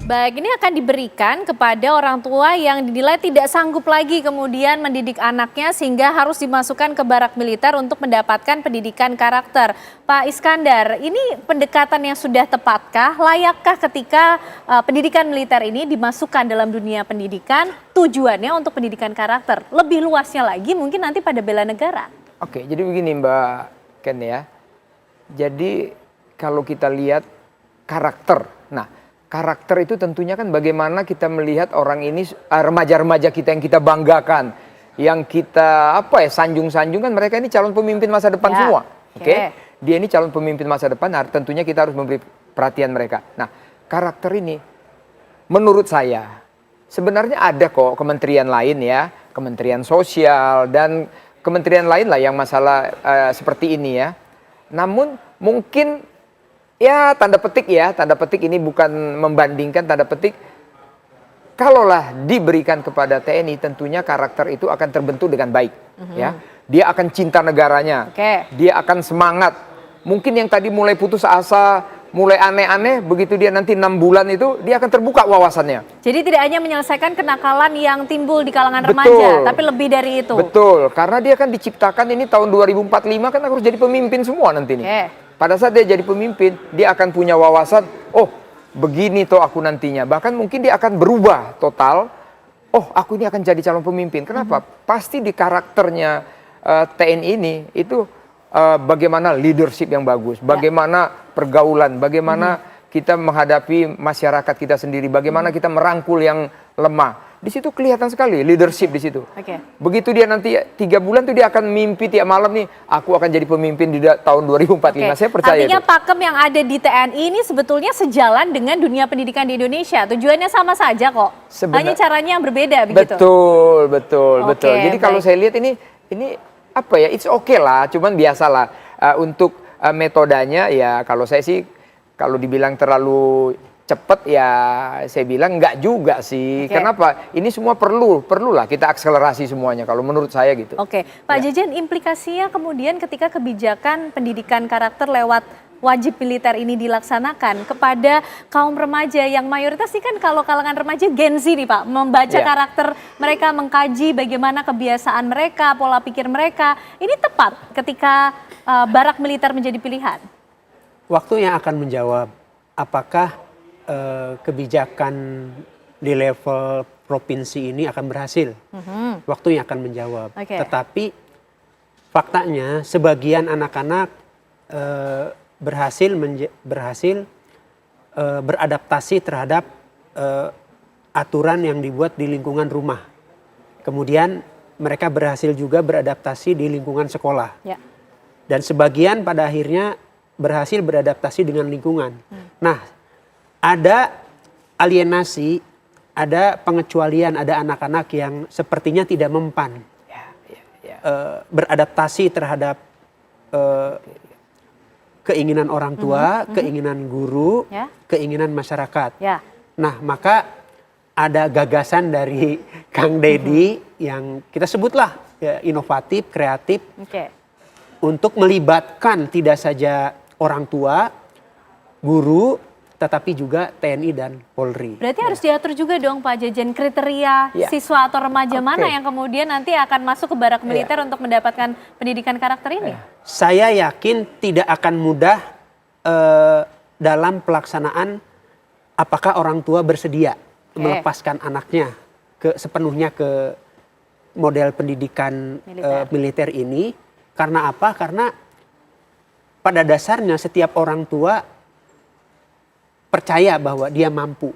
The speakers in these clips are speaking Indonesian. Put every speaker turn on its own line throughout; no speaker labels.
Baik, ini akan diberikan kepada orang tua yang dinilai tidak sanggup lagi kemudian mendidik anaknya sehingga harus dimasukkan ke barak militer untuk mendapatkan pendidikan karakter. Pak Iskandar, ini pendekatan yang sudah tepatkah? Layakkah ketika pendidikan militer ini dimasukkan dalam dunia pendidikan tujuannya untuk pendidikan karakter? Lebih luasnya lagi mungkin nanti pada bela negara.
Oke, jadi begini Mbak Ken ya. Jadi kalau kita lihat karakter, karakter itu tentunya kan bagaimana kita melihat orang ini, remaja-remaja kita yang kita banggakan, yang kita sanjung-sanjung kan mereka ini calon pemimpin masa depan semua. Oke. Dia ini calon pemimpin masa depan, tentunya kita harus memberi perhatian mereka. Nah, karakter ini menurut saya sebenarnya ada kok kementerian lain ya, Kementerian Sosial dan kementerian lain lah yang masalah seperti ini ya. Namun mungkin ya tanda petik ini bukan membandingkan, tanda petik. Kalaulah diberikan kepada TNI tentunya karakter itu akan terbentuk dengan baik. Ya, dia akan cinta negaranya, dia akan semangat. Mungkin yang tadi mulai putus asa, mulai aneh-aneh, begitu dia nanti 6 bulan itu dia akan terbuka wawasannya.
Jadi tidak hanya menyelesaikan kenakalan yang timbul di kalangan remaja, tapi lebih dari itu.
Betul, karena dia kan diciptakan ini tahun 2045 kan harus jadi pemimpin semua nanti nih. Pada saat dia jadi pemimpin, dia akan punya wawasan, oh begini toh aku nantinya. Bahkan mungkin dia akan berubah total, oh aku ini akan jadi calon pemimpin. Kenapa? Pasti di karakternya TNI ini itu bagaimana leadership yang bagus, bagaimana pergaulan, bagaimana kita menghadapi masyarakat kita sendiri, bagaimana kita merangkul yang lemah. Di situ kelihatan sekali leadership di situ. Begitu dia nanti 3 bulan tuh dia akan mimpi tiap malam nih, aku akan jadi pemimpin di tahun 2045. Saya percaya.
Artinya pakem yang ada di TNI ini sebetulnya sejalan dengan dunia pendidikan di Indonesia. Tujuannya sama saja kok. Hanya caranya yang berbeda begitu.
Betul. Jadi kalau saya lihat ini it's okay lah, cuman biasalah untuk metodenya ya kalau saya sih kalau dibilang terlalu cepat ya saya bilang enggak juga sih. Kenapa? Ini semua perlulah kita akselerasi semuanya kalau menurut saya gitu.
Pak Jejen, implikasinya kemudian ketika kebijakan pendidikan karakter lewat wajib militer ini dilaksanakan kepada kaum remaja yang mayoritas sih kan kalau kalangan remaja Gen Z nih Pak, membaca karakter mereka, mengkaji bagaimana kebiasaan mereka, pola pikir mereka. Ini tepat ketika barak militer menjadi pilihan?
Waktu yang akan menjawab apakah kebijakan di level provinsi ini akan berhasil. Waktu yang akan menjawab. Tetapi faktanya sebagian anak-anak berhasil beradaptasi terhadap aturan yang dibuat di lingkungan rumah. Kemudian mereka berhasil juga beradaptasi di lingkungan sekolah. Dan sebagian pada akhirnya berhasil beradaptasi dengan lingkungan. Nah, ada alienasi, ada pengecualian, ada anak-anak yang sepertinya tidak mempan beradaptasi terhadap keinginan orang tua, keinginan guru, keinginan masyarakat. Nah, maka ada gagasan dari Kang Deddy yang kita sebutlah inovatif, kreatif, untuk melibatkan tidak saja orang tua, guru, tetapi juga TNI dan Polri.
Berarti harus diatur juga dong Pak Jejen kriteria siswa atau remaja mana yang kemudian nanti akan masuk ke barak militer untuk mendapatkan pendidikan karakter ini?
Saya yakin tidak akan mudah dalam pelaksanaan apakah orang tua bersedia melepaskan anaknya sepenuhnya ke model pendidikan militer ini. Karena apa? Karena pada dasarnya setiap orang tua percaya bahwa dia mampu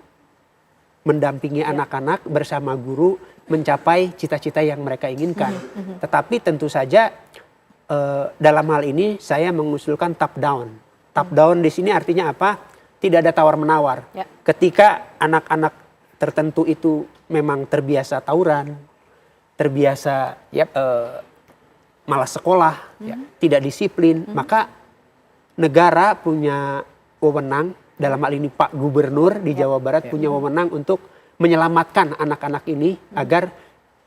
mendampingi anak-anak bersama guru mencapai cita-cita yang mereka inginkan. Tetapi tentu saja dalam hal ini saya mengusulkan top down. Top down di sini artinya apa? Tidak ada tawar-menawar. Ketika anak-anak tertentu itu memang terbiasa tawuran, terbiasa malas sekolah, tidak disiplin, maka negara punya wewenang. Dalam hal ini Pak Gubernur di Jawa Barat punya wewenang untuk menyelamatkan anak-anak ini agar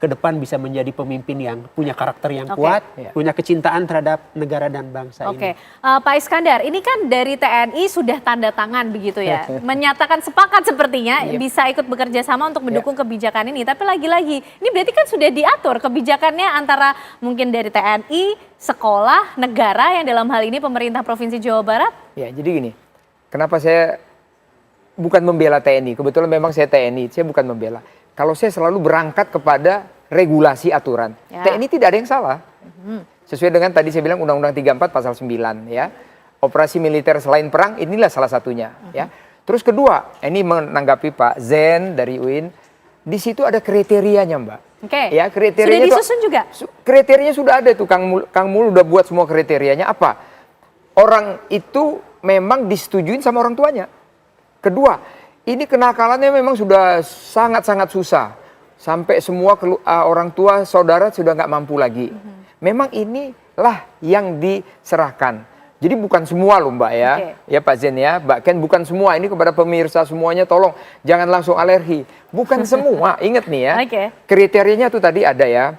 ke depan bisa menjadi pemimpin yang punya karakter yang
Oke.
kuat,
Iya.
punya kecintaan terhadap negara dan bangsa
Oke,
ini.
Pak Iskandar, ini kan dari TNI sudah tanda tangan begitu ya, menyatakan sepakat sepertinya
Yep.
bisa ikut bekerja sama untuk mendukung kebijakan ini. Tapi lagi-lagi, ini berarti kan sudah diatur kebijakannya antara mungkin dari TNI, sekolah, negara yang dalam hal ini pemerintah Provinsi Jawa Barat.
Ya, jadi gini, kenapa saya bukan membela TNI, kebetulan memang saya TNI, saya bukan membela. Kalau saya selalu berangkat kepada regulasi aturan.
Ya.
TNI tidak ada yang salah. Sesuai dengan tadi saya bilang Undang-Undang 34 pasal 9 ya. Operasi militer selain perang inilah salah satunya ya. Terus kedua, ini menanggapi Pak Zen dari UIN, di situ ada kriterianya, Mbak.
Oke.
Ya, kriterianya
Sudah disusun juga?
Kriterianya sudah ada tuh, Kang Mul udah buat semua kriterianya apa? Orang itu memang disetujuin sama orang tuanya. Kedua, ini kenakalannya memang sudah sangat-sangat susah. Sampai semua orang tua, saudara sudah nggak mampu lagi. Memang inilah yang diserahkan. Jadi bukan semua loh Mbak ya.
Oke.
Ya Pak Zen ya, Mbak Ken bukan semua. Ini kepada pemirsa semuanya tolong jangan langsung alergi. Bukan semua, ingat nih ya.
Oke.
Kriterianya tuh tadi ada ya.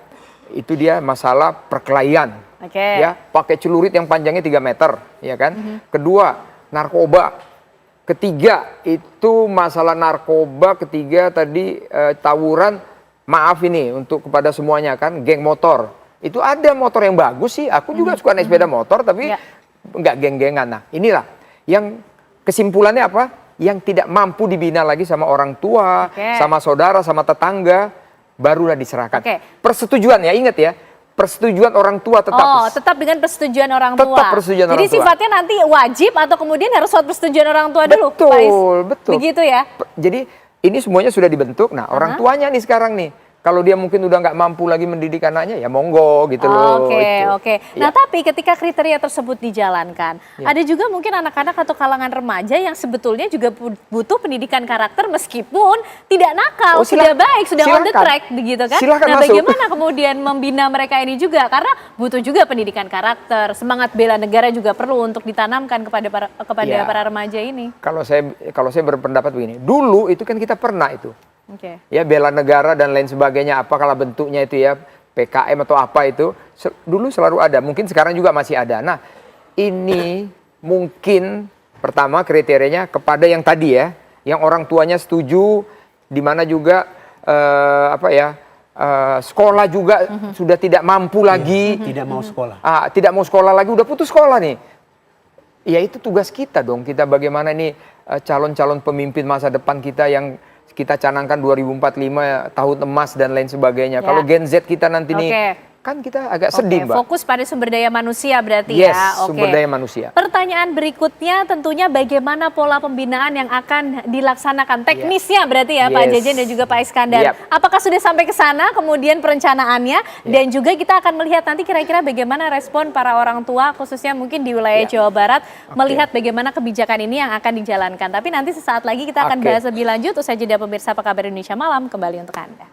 Itu dia masalah perkelahian.
Oke.
Ya, pakai celurit yang panjangnya 3 meter, ya kan? Kedua, narkoba. Ketiga, itu masalah narkoba. Ketiga tadi tawuran. Maaf ini untuk kepada semuanya kan, geng motor. Itu ada motor yang bagus sih. Aku juga suka naik sepeda motor, tapi
Ya.
nggak geng-gengan. Nah, inilah yang kesimpulannya apa? Yang tidak mampu dibina lagi sama orang tua,
Oke.
sama saudara, sama tetangga, barulah diserahkan.
Oke.
Persetujuan ya, ingat ya. Persetujuan orang tua tetap.
Oh, tetap dengan persetujuan orang tua.
Tetap persetujuan
Jadi
orang tua.
sifatnya nanti wajib atau kemudian harus surat persetujuan orang tua dulu,
Betul,
Pak Is?
betul.
Begitu ya?
Jadi ini semuanya sudah dibentuk. Nah, orang tuanya nih sekarang nih. Kalau dia mungkin udah nggak mampu lagi mendidik anaknya, ya monggo gitu loh.
Oke,
itu.
oke. Nah,
Ya.
tapi ketika kriteria tersebut dijalankan,
Ya.
ada juga mungkin anak-anak atau kalangan remaja yang sebetulnya juga butuh pendidikan karakter meskipun tidak nakal,
Oh,
sudah baik, sudah on the
silakan.
track begitu kan.
Silakan
Nah,
masuk.
bagaimana kemudian membina mereka ini juga karena butuh juga pendidikan karakter, semangat bela negara juga perlu untuk ditanamkan kepada
Ya.
para remaja ini.
Kalau saya berpendapat begini, dulu itu kan kita pernah itu.
Oke.
Ya bela negara dan lain sebagainya, apa kalau bentuknya itu ya PKM atau apa itu dulu selalu ada, mungkin sekarang juga masih ada. Nah ini mungkin pertama kriterianya kepada yang tadi ya, yang orang tuanya setuju, di mana juga sekolah juga sudah tidak mampu lagi,
Tidak mau sekolah.
tidak mau sekolah lagi, udah putus sekolah nih. Ya itu tugas kita dong, kita bagaimana nih calon-calon pemimpin masa depan kita yang kita canangkan 2045 tahun emas dan lain sebagainya.
Ya.
Kalau Gen Z kita nanti nih,
Oke.
kan kita agak sedih Mbak.
Fokus pada sumber daya manusia berarti
Yes,
ya. Oke.
sumber daya manusia.
Pertanyaan berikutnya tentunya bagaimana pola pembinaan yang akan dilaksanakan teknisnya berarti ya Pak
Yes.
Jejen dan juga Pak Iskandar.
Yap.
Apakah sudah sampai ke sana kemudian perencanaannya dan juga kita akan melihat nanti kira-kira bagaimana respon para orang tua khususnya mungkin di wilayah
Ya.
Jawa Barat
Oke.
melihat bagaimana kebijakan ini yang akan dijalankan. Tapi nanti sesaat lagi kita akan
Oke.
bahas lebih lanjut usai jeda pemirsa Apa Kabar Indonesia Malam kembali untuk Anda.